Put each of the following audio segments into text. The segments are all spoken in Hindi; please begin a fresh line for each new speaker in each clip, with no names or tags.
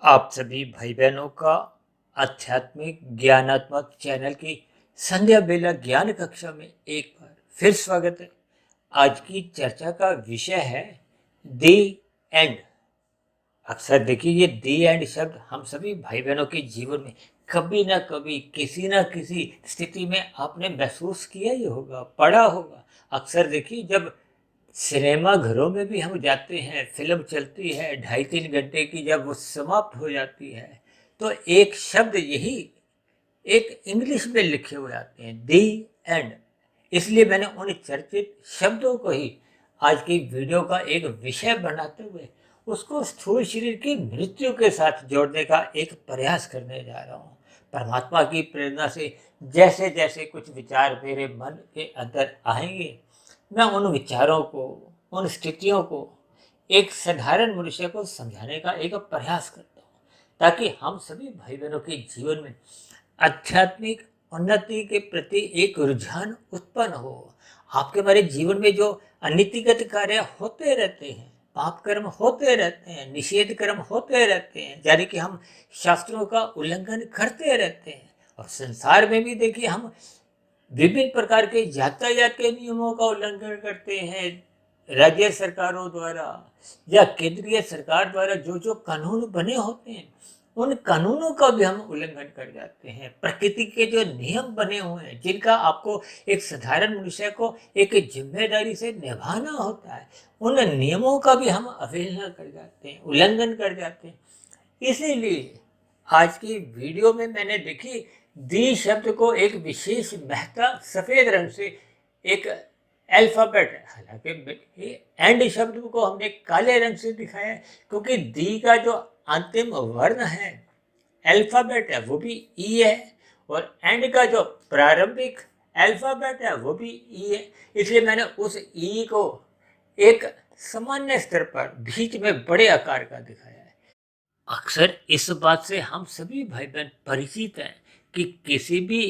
आप सभी भाई बहनों का आध्यात्मिक ज्ञानात्मक चैनल की संध्या बेला ज्ञान कक्षा में एक बार फिर स्वागत है। आज की चर्चा का विषय है दी एंड। अक्सर देखिए ये दी एंड शब्द हम सभी भाई बहनों के जीवन में कभी ना कभी किसी ना किसी स्थिति में आपने महसूस किया ही होगा, पढ़ा होगा। अक्सर देखिए जब सिनेमा घरों में भी हम जाते हैं, फिल्म चलती है 2.5-3 घंटे की, जब वो समाप्त हो जाती है तो एक शब्द यही एक इंग्लिश में लिखे हुए आते हैं, दी एंड। इसलिए मैंने उन चर्चित शब्दों को ही आज की वीडियो का एक विषय बनाते हुए उसको स्थूल शरीर की मृत्यु के साथ जोड़ने का एक प्रयास करने जा रहा हूँ। परमात्मा की प्रेरणा से जैसे जैसे कुछ विचार मेरे मन के अंदर आएंगे, मैं उन विचारों को, उन स्थितियों को एक साधारण मनुष्य को समझाने का एक प्रयास करता हूँ, ताकि हम सभी भाई बहनों के जीवन में आध्यात्मिक उन्नति के प्रति एक रुझान उत्पन्न हो। आपके हमारे जीवन में जो अनीतिगत कार्य होते रहते हैं, पाप कर्म होते रहते हैं, निषेध कर्म होते रहते हैं, यानी कि हम शास्त्रों का उल्लंघन करते रहते हैं। और संसार में भी देखिए हम विभिन्न प्रकार के यातायात के नियमों का उल्लंघन करते हैं। राज्य सरकारों द्वारा या केंद्रीय सरकार द्वारा जो जो कानून बने होते हैं, उन कानूनों का भी हम उल्लंघन कर जाते हैं। प्रकृति के जो नियम बने हुए हैं, जिनका आपको एक साधारण मनुष्य को एक जिम्मेदारी से निभाना होता है, उन नियमों का भी हम अवहेलना कर जाते हैं, उल्लंघन कर जाते हैं। इसीलिए आज की वीडियो में मैंने देखी दी शब्द को एक विशेष महत्ता सफेद रंग से एक अल्फाबेट है, हालांकि एंड शब्द को हमने काले रंग से दिखाया है, क्योंकि दी का जो अंतिम वर्ण है अल्फाबेट है वो भी ई है, और एंड का जो प्रारंभिक अल्फाबेट है वो भी ई है। इसलिए मैंने उस ई को एक सामान्य स्तर पर बीच में बड़े आकार का दिखाया है। अक्सर इस बात से हम सभी भाई बहन परिचित हैं कि किसी भी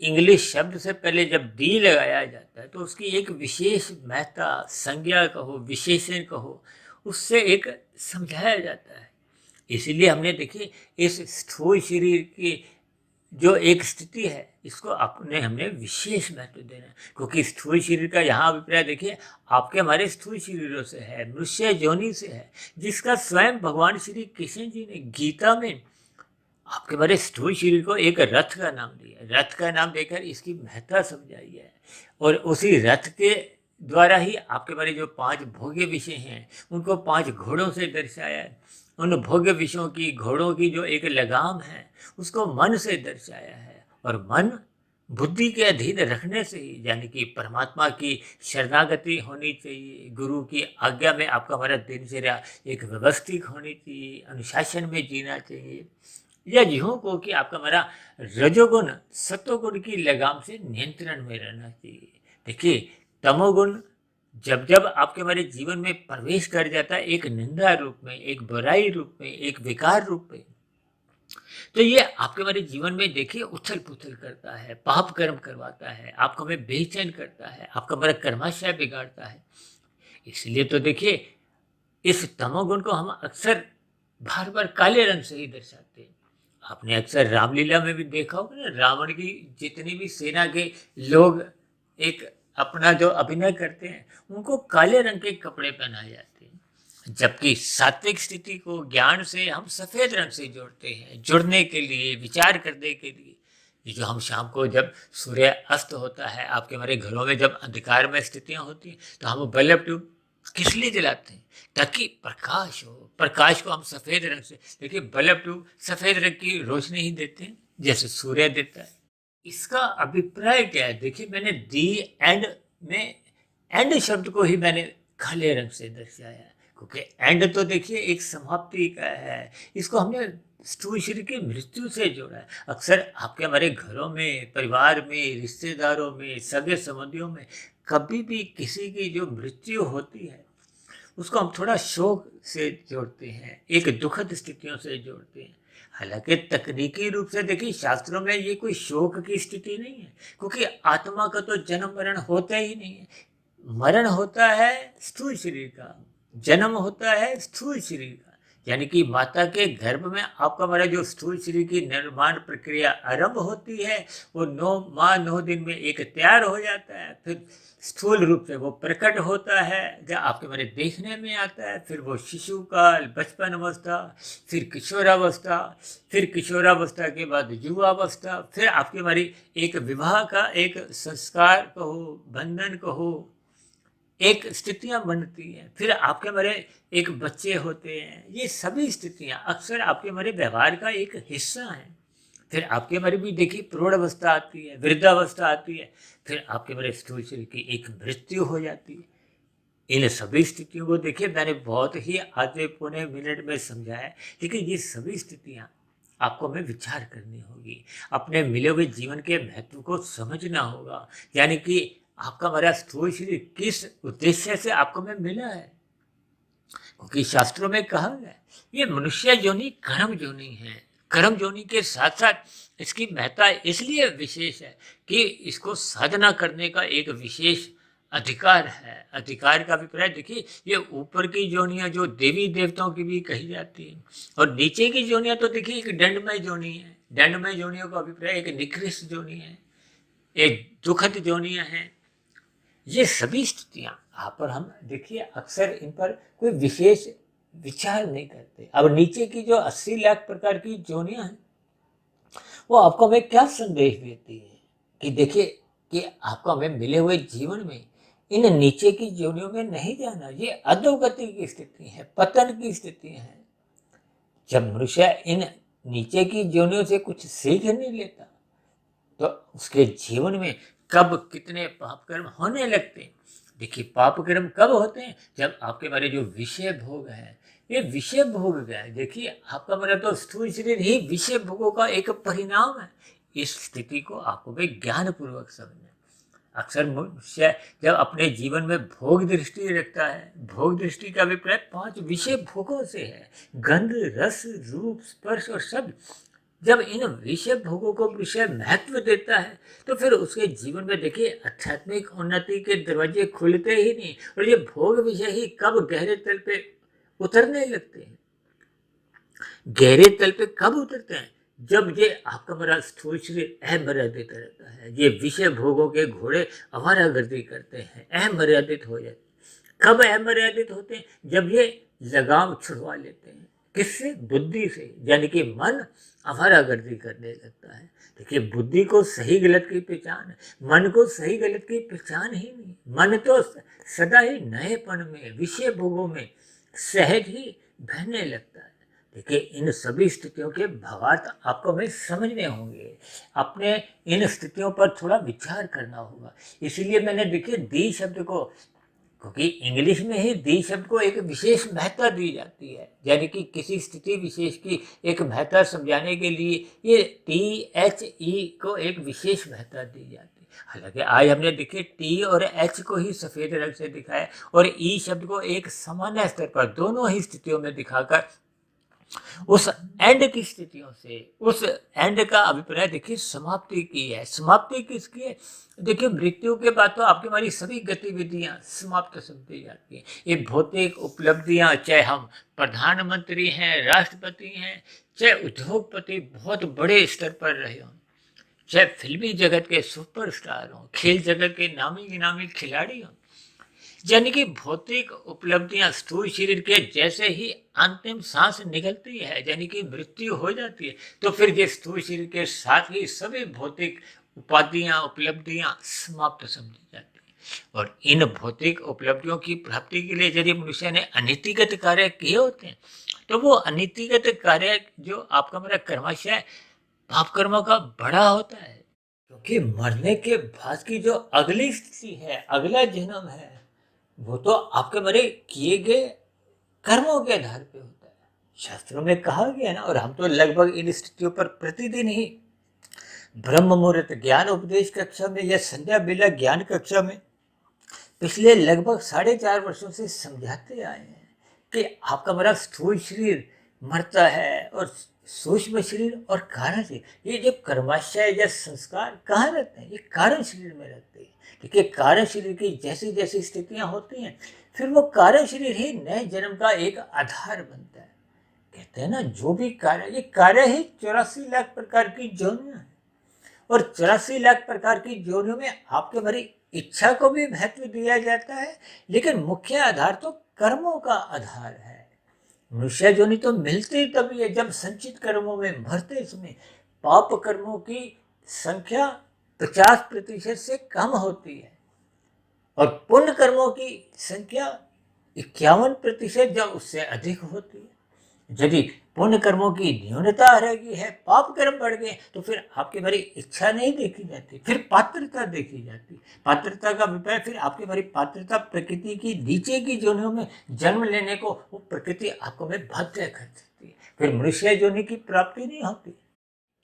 इंग्लिश शब्द से पहले जब दी लगाया जाता है तो उसकी एक विशेष महत्ता, संज्ञा कहो, विशेषण कहो, उससे एक समझाया जाता है। इसीलिए हमने देखिए इस स्थूल शरीर की जो एक स्थिति है, इसको अपने हमने विशेष महत्व देना है, क्योंकि स्थूल शरीर का यहाँ अभिप्राय देखिए आपके हमारे स्थूल शरीरों से है, मनुष्य योनि से है, जिसका स्वयं भगवान श्री कृष्ण जी ने गीता में आपके हमारे स्थूल शरीर को एक रथ का नाम दिया, रथ का नाम देकर इसकी महत्ता समझाई है। और उसी रथ के द्वारा ही आपके बारे जो 5 भोग्य विषय हैं उनको 5 घोड़ों से दर्शाया है। उन भोग्य विषयों की, घोड़ों की जो एक लगाम है उसको मन से दर्शाया है, और मन बुद्धि के अधीन रखने से ही, यानी कि परमात्मा की शरणागति होनी चाहिए, गुरु की आज्ञा में आपका हमारा दिनचर्या एक व्यवस्थित होनी चाहिए, अनुशासन में जीना चाहिए, या यूं को कि आपका हमारा रजोगुण सत्वगुण की लगाम से नियंत्रण में रहना चाहिए। देखिए तमोगुण जब जब आपके हमारे जीवन में प्रवेश कर जाता है, एक निंदा रूप में, एक बुराई रूप में, एक विकार रूप में, तो ये आपके हमारे जीवन में देखिए उथल पुथल करता है, पाप कर्म करवाता है, आपको हमें बेचैन करता है, आपका हमारा कर्माशय बिगाड़ता है। इसलिए तो देखिए इस तमोगुण को हम अक्सर बार बार काले रंग से ही दर्शाते हैं। आपने अक्सर रामलीला में भी देखा होगा ना, रावण की जितनी भी सेना के लोग एक अपना जो अभिनय करते हैं उनको काले रंग के कपड़े पहनाए जाते हैं, जबकि सात्विक स्थिति को ज्ञान से हम सफेद रंग से जोड़ते हैं, जुड़ने के लिए, विचार करने के लिए। ये जो हम शाम को जब सूर्य अस्त होता है, आपके हमारे घरों में जब अंधकार में स्थितियां होती हैं तो हम बल्ब ट्यूब किस लिए जलाते हैं? ताकि प्रकाश हो। प्रकाश को हम सफेद रंग से, देखिए बल्ब ट्यूब सफेद रंग की रोशनी ही देते हैं जैसे सूर्य देता है। इसका अभिप्राय क्या है? देखिए मैंने दी एंड में एंड शब्द को ही मैंने काले रंग से दर्शाया है, क्योंकि एंड तो देखिए एक समाप्ति का है। इसको हमने स्थूल शरीर की मृत्यु से जोड़ा है। अक्सर आपके हमारे घरों में, परिवार में, रिश्तेदारों में, सगे संबंधियों में कभी भी किसी की जो मृत्यु होती है उसको हम थोड़ा शोक से जोड़ते हैं, एक दुखद स्थितियों से जोड़ते हैं। हालांकि तकनीकी रूप से देखिए शास्त्रों में ये कोई शोक की स्थिति नहीं है, क्योंकि आत्मा का तो जन्म मरण होता ही नहीं है। मरण होता है स्थूल शरीर का, जन्म होता है स्थूल शरीर का। यानी कि माता के गर्भ में आपका हमारा जो स्थूल शरीर की निर्माण प्रक्रिया आरंभ होती है, वो 9 माह 9 दिन में एक तैयार हो जाता है। फिर स्थूल रूप से वो प्रकट होता है, जब आपके हमारे देखने में आता है। फिर वो शिशु काल, बचपन अवस्था, फिर किशोरावस्था, फिर किशोरावस्था के बाद युवावस्था, फिर आपकी हमारी एक विवाह का एक संस्कार कहो, बंधन कहो, एक स्थितियां बनती हैं। फिर आपके हमारे एक बच्चे होते हैं। ये सभी स्थितियां अक्सर आपके हमारे व्यवहार का एक हिस्सा हैं। फिर आपके हमारे भी देखिए प्रौढ़ अवस्था आती है, वृद्धावस्था आती है, फिर आपके हमारे स्थूल शरीर की एक मृत्यु हो जाती है। इन सभी स्थितियों को देखिए मैंने बहुत ही आधे पौने मिनट में समझाया, लेकिन ये सभी स्थितियां आपको हमें विचार करनी होगी, अपने मिले हुए जीवन के महत्व को समझना होगा। यानी कि आपका हमारा स्थूल शरीर किस उद्देश्य से आपको हमें मिला है, क्योंकि शास्त्रों में कहा गया ये मनुष्य योनि कर्म योनि है। कर्म योनि के साथ साथ इसकी महत्ता इसलिए विशेष है कि इसको साधना करने का एक विशेष अधिकार है। अधिकार का अभिप्राय देखिए, ये ऊपर की जोनियां जो देवी देवताओं की भी कही जाती है, और नीचे की जोनियां तो देखिए एक दंडमय जोनी है। दंडमय जोनियों का अभिप्राय एक निकृष्ट जोनी है, एक दुखद जोनियां हैं। ये सभी स्थितियां आप और हम देखिए अक्सर इन पर कोई विशेष विचार नहीं करते। अब नीचे की जो 80 लाख प्रकार की जोनियां हैं, वो आपको हमें क्या संदेश देती है कि देखिए कि आपको हमें मिले हुए जीवन में इन नीचे की जोनियों में नहीं जाना। ये अधोगति की स्थिति है, पतन की स्थिति है। जब मनुष्य इन नीचे की जोनियों से कुछ सीख नहीं लेता, तो उसके जीवन में कब कितने पाप कर्म होने लगते हैं। देखिए पाप कर्म कब होते हैं, जब आपके बारे जो विषय भोग है, ये विषय भोग गया। देखिए आपका मेरा तो स्थूल शरीर ही विषय भोगों का एक परिणाम है। इस स्थिति को आपको भी ज्ञान पूर्वक समझना है। अक्सर मनुष्य जब अपने जीवन में भोग दृष्टि रखता है, भोग दृष्टि का अभिप्राय 5 विषय भोगों से है, गंध, रस, रूप, स्पर्श और शब्द। जब इन विषय भोगों को विषय महत्व देता है, तो फिर उसके जीवन में देखिए आध्यात्मिक उन्नति के दरवाजे खुलते ही नहीं। और ये भोग विषय ही कब गहरे तल पे उतरने लगते हैं। गहरे तल पे कब उतरते हैं, जब ये आपका मेरा स्थूल शरीर अमर्यादित रहता है। ये विषय भोगों के घोड़े आवारागर्दी करते हैं, अमर्यादित हो जाते हैं। कब अमर्यादित होते हैं, जब ये लगाम छुड़वा लेते हैं। किससे? बुद्धि से। यानी कि मन आवारागर्दी करने लगता है। देखिए बुद्धि को सही गलत की पहचान है, मन को सही गलत की पहचान ही नहीं। मन तो सदा ही नएपन में, विषय भोगों में सहज ही बहने लगता है। देखिए इन सभी स्थितियों के भावार्थ आपको हमें समझने होंगे, अपने इन स्थितियों पर थोड़ा विचार करना होगा। इसीलिए मैंने देखिए दी शब्द को, क्योंकि इंग्लिश में ही दी शब्द को एक विशेष महत्ता दी जाती है। यानी कि किसी स्थिति विशेष की एक महत्ता समझाने के लिए ये THE को एक विशेष महत्ता दी जाती है। हालांकि आज हमने देखिए T और H को ही सफेद रंग से दिखाया, और E शब्द को एक सामान्य स्तर पर दोनों ही स्थितियों में दिखाकर उस एंड की स्थितियों से, उस एंड का अभिप्राय देखिए समाप्ति की है। समाप्ति किसकी है? देखिए मृत्यु के बाद तो आपकी हमारी सभी गतिविधियां समाप्त समझी जाती हैं। ये भौतिक उपलब्धियां, चाहे हम प्रधानमंत्री हैं, राष्ट्रपति हैं, चाहे उद्योगपति बहुत बड़े स्तर पर रहे हों, चाहे फिल्मी जगत के सुपरस्टार हों, खेल जगत के नामी गिनामी खिलाड़ी हों, यानी कि भौतिक उपलब्धियां स्थूल शरीर के जैसे ही अंतिम सांस निकलती है, यानी कि मृत्यु हो जाती है, तो फिर ये स्थूल शरीर के साथ ही सभी भौतिक उपाधियां, उपलब्धियां समाप्त समझी जाती है। और इन भौतिक उपलब्धियों की प्राप्ति के लिए यदि मनुष्य ने अनीतिगत कार्य किए होते हैं, तो वो अनीतिगत कार्य जो आपका मेरा कर्माशय पाप कर्मों का बड़ा होता है। क्योंकि मरने के बाद की जो अगली स्थिति है, अगला जन्म है, वो तो आपके मेरे किए गए कर्मों के आधार पे होता है। शास्त्रों में कहा गया है ना, और हम तो लगभग इन स्थितियों पर प्रतिदिन ही ब्रह्म मुहूर्त ज्ञान उपदेश कक्षा में या संध्या बेला ज्ञान कक्षा में पिछले लगभग 4.5 वर्षों से समझाते आए हैं कि आपका मेरा स्थूल शरीर मरता है, और सूक्ष्म शरीर और कारण शरीर, ये जो कर्माशय या संस्कार कहाँ रहते हैं? ये कारण शरीर में रहते हैं। देखिए कारण शरीर की जैसी जैसी स्थितियां होती हैं, फिर वो कारण शरीर ही नए जन्म का एक आधार बनता है। कहते हैं ना, जो भी कार्य, ये कार्य ही 84 लाख प्रकार की योनियां हैं। और 84 लाख प्रकार की योनियों में आपके भरी इच्छा को भी महत्व दिया जाता है, लेकिन मुख्य आधार तो कर्मों का आधार है। मनुष्य योनि तो मिलती तभी है जब संचित कर्मों में भरते समय पाप कर्मों की संख्या 50% से कम होती है और पुण्य कर्मों की संख्या 51% या उससे अधिक होती है। यदि पुण्य कर्मों की न्यूनता रह गई है, पाप कर्म बढ़ गए, तो फिर आपकी भरी इच्छा नहीं देखी जाती, फिर पात्रता देखी जाती। पात्रता का अभिप्राय, फिर आपकी भरी पात्रता प्रकृति की नीचे की योनियों में जन्म लेने को वो प्रकृति आपको में बाध्य कर देती है, फिर मनुष्य योनि की प्राप्ति नहीं होती।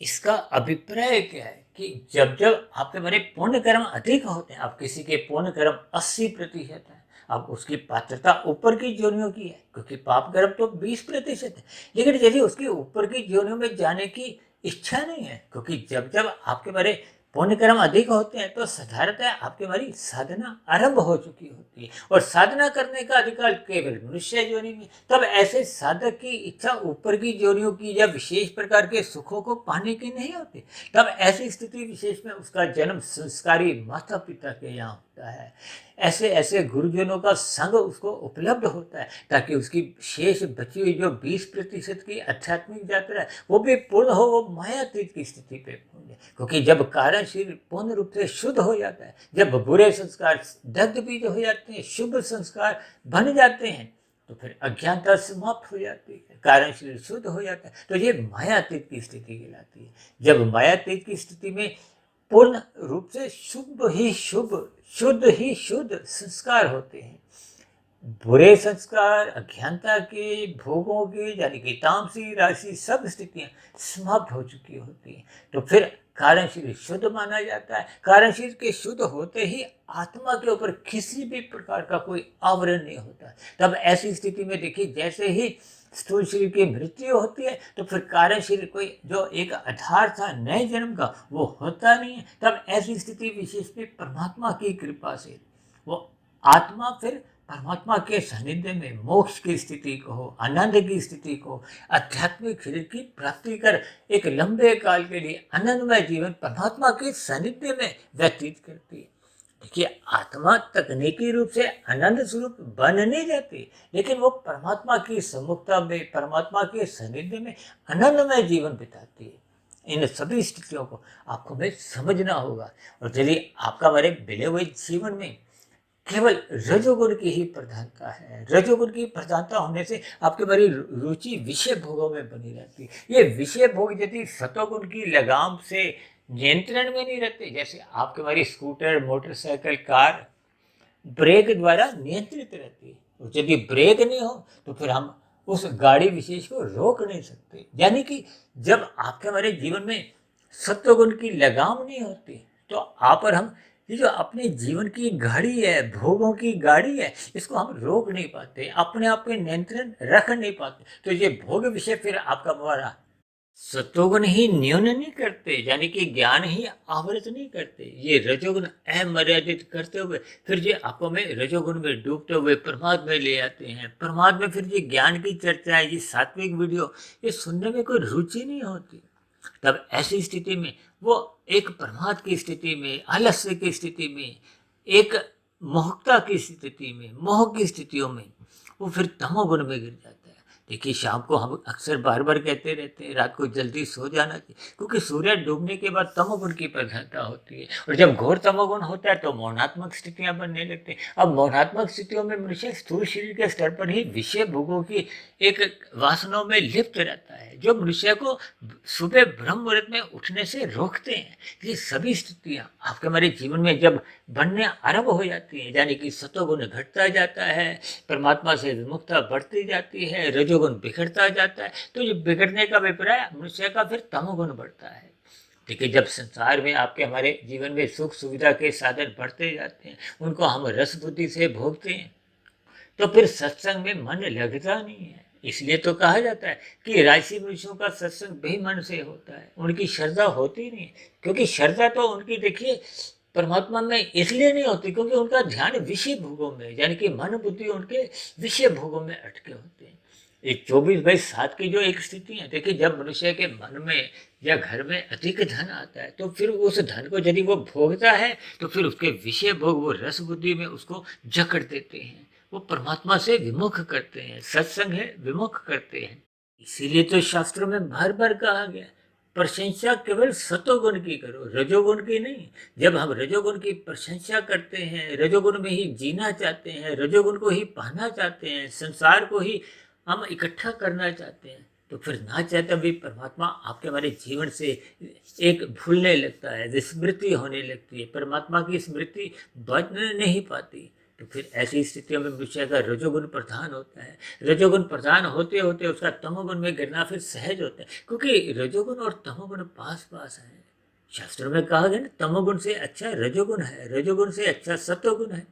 इसका अभिप्राय क्या है कि जब जब आपके भरे पुण्य कर्म अधिक होते हैं, आप किसी के पुण्य कर्म 80% है, अब उसकी पात्रता ऊपर की योनियों की है, क्योंकि पाप कर्म तो 20% है। लेकिन यदि उसकी ऊपर की योनियों में जाने की इच्छा नहीं है, क्योंकि जब जब आपके बारे पुण्य कर्म अधिक होते हैं तो साधारणतः आपके बारी साधना आरंभ हो चुकी होती है और साधना करने का अधिकार केवल मनुष्य योनि में। तब ऐसे साधक की इच्छा ऊपर की योनियों की या विशेष प्रकार के सुखों को पाने की नहीं होती। तब ऐसी स्थिति विशेष में उसका जन्म संस्कारी माता पिता के यहाँ होता है। ऐसे ऐसे गुरुजनों का संग उसको उपलब्ध होता है ताकि उसकी शेष बची हुई जो 20% की आध्यात्मिक यात्रा है वो भी पूर्ण हो, वो मायातीत की स्थिति पे पहुंचे। क्योंकि जब कारण शरीर पूर्ण रूप से शुद्ध हो जाता है, जब बुरे संस्कार दग्ध बीज हो जाते हैं, शुभ संस्कार बन जाते हैं, तो फिर अज्ञानता समाप्त हो जाती है, कारण शरीर शुद्ध हो जाता है, तो ये मायातीत की स्थिति कहलाती है। जब मायातीत की स्थिति में पूर्ण रूप से शुभ ही शुभ, शुद्ध ही शुद्ध संस्कार होते हैं, बुरे संस्कार अज्ञानता के, भोगों के, यानी कि तामसी राशि सब स्थितियां समाप्त हो चुकी होती हैं, तो फिर कारण शरीर शुद्ध माना जाता है। कारण शरीर के शुद्ध होते ही आत्मा के ऊपर किसी भी प्रकार का कोई आवरण नहीं होता। तब ऐसी स्थिति में देखिए, जैसे ही स्थूल शरीर की मृत्यु होती है तो फिर कारण शरीर कोई जो एक आधार था नए जन्म का वो होता नहीं है। तब ऐसी स्थिति विशेष में परमात्मा की कृपा से वो आत्मा फिर परमात्मा के सानिध्य में मोक्ष की स्थिति को, आनंद की स्थिति को, आध्यात्मिक शरीर की प्राप्ति कर एक लंबे काल के लिए आनंदमय जीवन परमात्मा के सानिध्य में व्यतीत करती है। देखिए, आत्मा तकनीकी रूप से आनंद स्वरूप बन नहीं जाती, लेकिन वो परमात्मा की सम्मुखता में, परमात्मा के सानिध्य में आनंदमय जीवन बिताती है। इन सभी स्थितियों को आपको में समझना होगा। और यदि आपका हमारे मिले हुए जीवन में केवल रजोगुण की ही प्रधानता है, रजोगुण की प्रधानता होने से आपके बड़ी रुचि विषय भोगों में बनी रहती है। ये विषय भोग यदि सतोगुण की लगाम से नियंत्रण में नहीं रहते, जैसे आपके हमारी स्कूटर, मोटरसाइकिल, कार ब्रेक द्वारा नियंत्रित रहती है, और यदि ब्रेक नहीं हो तो फिर हम उस गाड़ी विशेष को रोक नहीं सकते। यानी कि जब आपके हमारे जीवन में सत्वगुण की लगाम नहीं होती तो आप और हम, ये जो अपने जीवन की गाड़ी है, भोगों की गाड़ी है, इसको हम रोक नहीं पाते, अपने आप पे नियंत्रण रख नहीं पाते। तो ये भोग विषय फिर आपका हमारा सत्वगुण ही न्यून नहीं करते, यानी कि ज्ञान ही आवृत नहीं करते। ये रजोगुण अमर्यादित करते हुए फिर ये आपको में रजोगुण में डूबते हुए प्रमाद में ले आते हैं। प्रमाद में फिर ये ज्ञान की चर्चा है, ये सात्विक वीडियो, ये सुनने में कोई रुचि नहीं होती। तब ऐसी स्थिति में वो एक प्रमाद की स्थिति में, आलस्य की स्थिति में, एक मोहकता की स्थिति में, मोह की स्थितियों में वो फिर तमोगुण में गिर जाता है। देखिए, शाम को हम अक्सर बार बार कहते रहते हैं रात को जल्दी सो जाना चाहिए, क्योंकि सूर्य डूबने के बाद तमोगुण की प्रधानता होती है, और जब घोर तमोगुण होता है तो मौनात्मक स्थितियां बनने लगती हैं। अब मौनात्मक स्थितियों में मनुष्य स्थूल शरीर के स्तर पर ही विषय भोगों की एक वासनाओं में लिप्त रहता है, जो मनुष्य को सुबह ब्रह्म मुहूर्त में उठने से रोकते हैं। ये सभी स्थितियां आपके हमारे जीवन में जब बनने आरंभ हो जाती हैं, यानी कि सतोगुण घटता जाता है, परमात्मा से विमुखता बढ़ती जाती है, रजोगुण बिगड़ता जाता है, तो ये बिगड़ने का अभिप्राय मनुष्य का फिर तमोगुण बढ़ता है। देखिए, जब संसार में आपके हमारे जीवन में सुख सुविधा के साधन बढ़ते जाते हैं, उनको हम रस बुद्धि से भोगते हैं, तो फिर सत्संग में मन लगता नहीं है। इसलिए तो कहा जाता है कि राशि मनुष्यों का सत्संग बेमन से होता है, उनकी श्रद्धा होती नहीं, क्योंकि श्रद्धा तो उनकी देखिए परमात्मा में इसलिए नहीं होती क्योंकि उनका ध्यान विषय भोगों में, यानी कि मन बुद्धि उनके विषय भोगों में अटके होते हैं। एक 24/7 की जो एक स्थिति है, देखिए जब मनुष्य के मन में या घर में अधिक धन आता है तो फिर उस धन को यदि वो भोगता है तो फिर उसके विषय भोग वो रस बुद्धि में उसको जकड़ देते हैं, वो परमात्मा से विमुख करते हैं, सत्संग है विमुख करते हैं। इसीलिए तो शास्त्रों में भर भर कहा गया, प्रशंसा केवल सतोगुण की करो, रजोगुण की नहीं। जब हम रजोगुण की प्रशंसा करते हैं, रजोगुण में ही जीना चाहते हैं, रजोगुण को ही पाना चाहते हैं, संसार को ही हम इकट्ठा करना चाहते हैं, तो फिर ना चाहते भी परमात्मा आपके हमारे जीवन से एक भूलने लगता है, विस्मृति होने लगती है, परमात्मा की स्मृति बन नहीं पाती। तो फिर ऐसी स्थितियों में मनुष्य का रजोगुण प्रधान होता है। रजोगुण प्रधान होते होते उसका तमोगुण में गिरना फिर सहज होता है, क्योंकि रजोगुण और तमोगुण पास पास है। शास्त्रों में कहा गया ना, तमोगुण से अच्छा रजोगुण है, रजोगुण से अच्छा सत्वगुण है।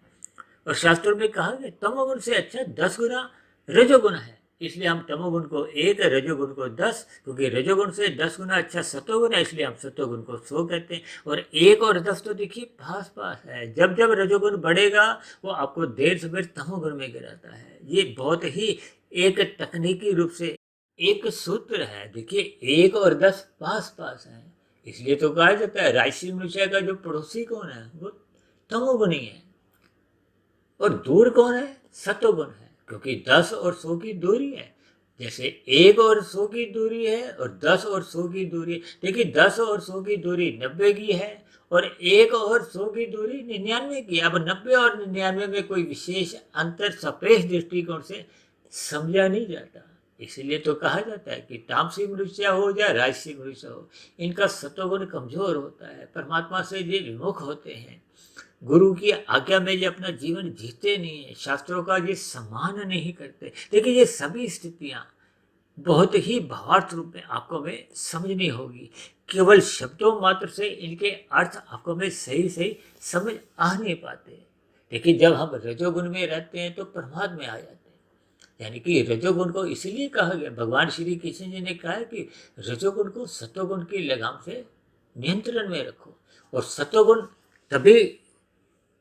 और शास्त्रों में कहा गया तमोगुण से अच्छा 10 गुना रजोगुण है। इसलिए हम तमोगुण को 1, रजोगुण को 10, क्योंकि रजोगुण से 10 गुना अच्छा सतोगुण है, इसलिए हम सतोगुण को 100 कहते हैं। और 1 और 10 तो देखिए पास पास है। जब जब रजोगुण बढ़ेगा वो आपको देर से देर तमोगुण में गिराता है। ये बहुत ही एक तकनीकी रूप से एक सूत्र है। देखिए 1 और 10 पास पास है, इसलिए तो कहा जाता है राशि मनुष्य का जो पड़ोसी कौन है, वो तमोगुणी है। और दूर कौन है, सतोगुण है, क्योंकि 10 और 100 की दूरी है। जैसे 1 और 100 की दूरी है और 10 और 100 की दूरी है। देखिए 10 और 100 की दूरी 90 की है और 1 और 100 की दूरी 99 की है। अब 90 और 99 में कोई विशेष अंतर सापेक्ष दृष्टिकोण से समझा नहीं जाता। इसलिए तो कहा जाता है कि तामसी मनुष्य हो या राजसी मनुष्य हो, इनका सतोगुण कमजोर होता है, परमात्मा से ये विमुख होते हैं, गुरु की आज्ञा में ये अपना जीवन जीते नहीं है, शास्त्रों का ये सम्मान नहीं करते। देखिए ये सभी स्थितियां बहुत ही भावार्थ रूप में आपको में समझनी होगी। केवल शब्दों मात्र से इनके अर्थ आपको में सही सही समझ आ नहीं पाते। देखिए जब हम रजोगुण में रहते हैं तो प्रमाद में आ जाते हैं। यानी कि रजोगुण को इसीलिए कहा गया, भगवान श्री कृष्ण जी ने कहा है कि रजोगुण को सतोगुण की लगाम से नियंत्रण में रखो। और सतोगुण तभी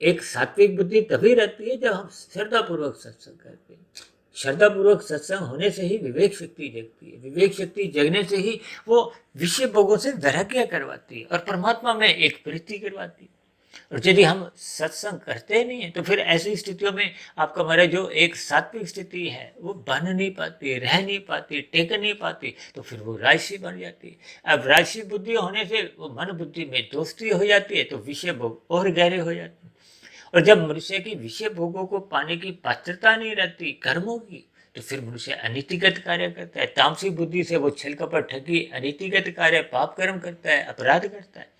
एक सात्विक बुद्धि तभी रहती है जब हम श्रद्धापूर्वक सत्संग करते हैं। श्रद्धापूर्वक सत्संग होने से ही विवेक शक्ति जगती है, विवेक शक्ति जगने से ही वो विषय भोगों से वैराग्य करवाती है और परमात्मा में एक प्रीति करवाती है। और यदि हम सत्संग करते नहीं है तो फिर ऐसी स्थितियों में आपका हमारा जो एक सात्विक स्थिति है वो बन नहीं पाती, रह नहीं पाती, टेक नहीं पाती, तो फिर वो राजसी बन जाती है। अब राजसी बुद्धि होने से वो मन बुद्धि में दोस्ती हो जाती है, तो विषय भोग और गहरे हो जाते हैं। और जब मनुष्य की विषय भोगों को पाने की पात्रता नहीं रहती कर्मों की, तो फिर मनुष्य अनीतिगत कार्य करता है। तामसिक बुद्धि से वो छल कपट ठगी अनीतिगत कार्य पाप कर्म करता है, अपराध करता है।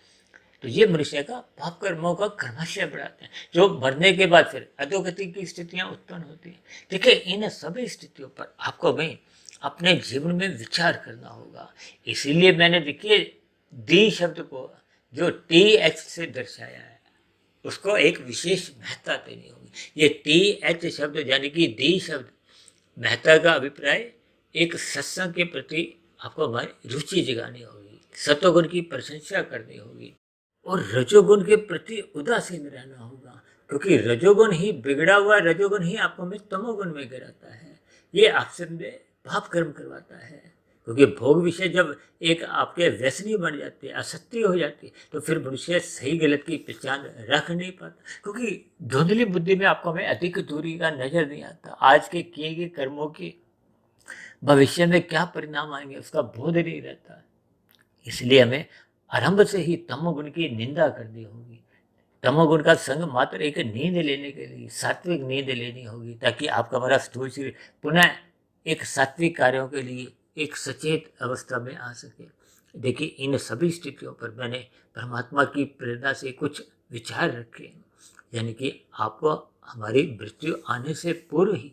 तो ये मनुष्य का पाप कर्मों का क्रमशः बढ़ाते हैं, जो मरने के बाद फिर अधोगति की स्थितियां उत्पन्न होती हैं। देखिए इन सभी स्थितियों पर आपको भाई अपने जीवन में विचार करना होगा। इसीलिए मैंने देखिए दी शब्द को जो TH से दर्शाया है उसको एक विशेष महत्ता देनी होगी। ये TH शब्द यानी कि दी शब्द महत्ता का अभिप्राय एक सत्संग के प्रति आपको हमारी रुचि जगानी होगी, सतोगुण की प्रशंसा करनी होगी और रजोगुण के प्रति उदासीन रहना होगा, क्योंकि रजोगुण ही बिगड़ा हुआ रजोगुण ही आपको में तमोगुण में गिराता है। ये आपसे पाप कर्म करवाता है, क्योंकि भोग विषय जब एक आपके व्यसनी बन जाते हैं, आसक्ति हो जाती है, तो फिर मनुष्य सही गलत की पहचान रख नहीं पाता, क्योंकि धुंधली बुद्धि में आपको में अधिक दूरी का नजर नहीं आता। आज के किए गए कर्मों की भविष्य में क्या परिणाम आएंगे उसका बोध नहीं रहता। इसलिए हमें आरंभ से ही तमोगुण की निंदा करनी होगी। तमोगुण का संग मात्र एक नींद लेने के लिए सात्विक नींद लेनी होगी, ताकि आपका हमारा स्थूल शरीर पुनः एक सात्विक कार्यों के लिए एक सचेत अवस्था में आ सके। देखिए इन सभी स्थितियों पर मैंने परमात्मा की प्रेरणा से कुछ विचार रखे, यानी कि आपको हमारी मृत्यु आने से पूर्व ही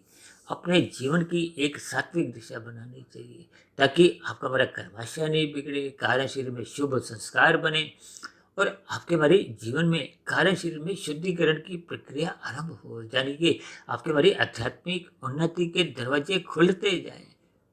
अपने जीवन की एक सात्विक दिशा बनानी चाहिए, ताकि आपका हमारा कर्माशय नहीं बिगड़े, कार्य शरीर में शुभ संस्कार बने और आपके हमारे जीवन में कार्य शरीर में शुद्धिकरण की प्रक्रिया आरंभ हो, यानी कि आपके हमारी आध्यात्मिक उन्नति के दरवाजे खुलते जाएं,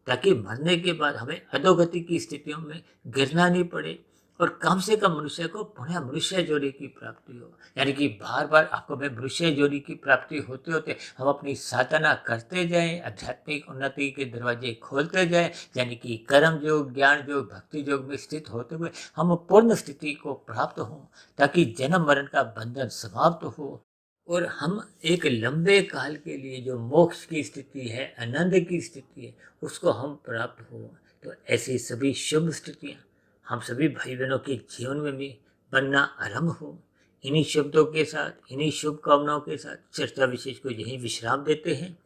ताकि मरने के बाद हमें अधोगति की स्थितियों में गिरना नहीं पड़े और कम से कम मनुष्य को पुनः मनुष्य जोड़ी की प्राप्ति हो। यानी कि बार बार आपको मैं मनुष्य जोड़ी की प्राप्ति होते होते हम अपनी साधना करते जाएं, आध्यात्मिक उन्नति के दरवाजे खोलते जाएं, यानी कि कर्म योग, ज्ञान योग, भक्ति योग में स्थित होते हुए हम पूर्ण स्थिति को प्राप्त हों, ताकि जन्म मरण का बंधन समाप्त हो और हम एक लंबे काल के लिए जो मोक्ष की स्थिति है, आनंद की स्थिति है, उसको हम प्राप्त हो। तो ऐसी सभी शुभ स्थितियाँ हम सभी भाई बहनों के जीवन में भी बनना आरंभ हो। इन्हीं शब्दों के साथ, इन्हीं शुभकामनाओं के साथ चर्चा विशेष को यहीं विश्राम देते हैं।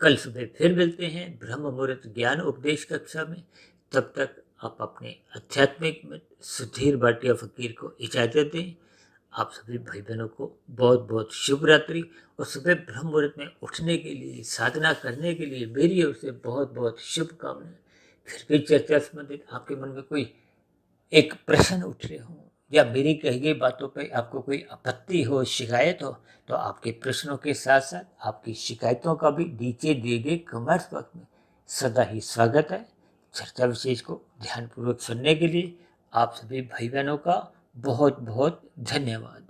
कल सुबह फिर मिलते हैं ब्रह्म मुहूर्त ज्ञान उपदेश कक्षा में। तब तक आप अपने आध्यात्मिक मित्र सुधीर भाटिया फकीर को इजाजत दें। आप सभी भाई बहनों को बहुत बहुत शुभ रात्रि और सुबह ब्रह्म मुहूर्त में उठने के लिए, साधना करने के लिए मेरी ओर से बहुत बहुत शुभकामनाएं। फिर भी चर्चा संबंधित आपके मन में कोई एक प्रश्न उठ रहे हो या मेरी कही गई बातों पर आपको कोई आपत्ति हो, शिकायत हो, तो आपके प्रश्नों के साथ साथ आपकी शिकायतों का भी नीचे दिए गए कमेंट्स बॉक्स में सदा ही स्वागत है। चर्चा विशेष को ध्यानपूर्वक सुनने के लिए आप सभी भाई बहनों का बहुत बहुत धन्यवाद।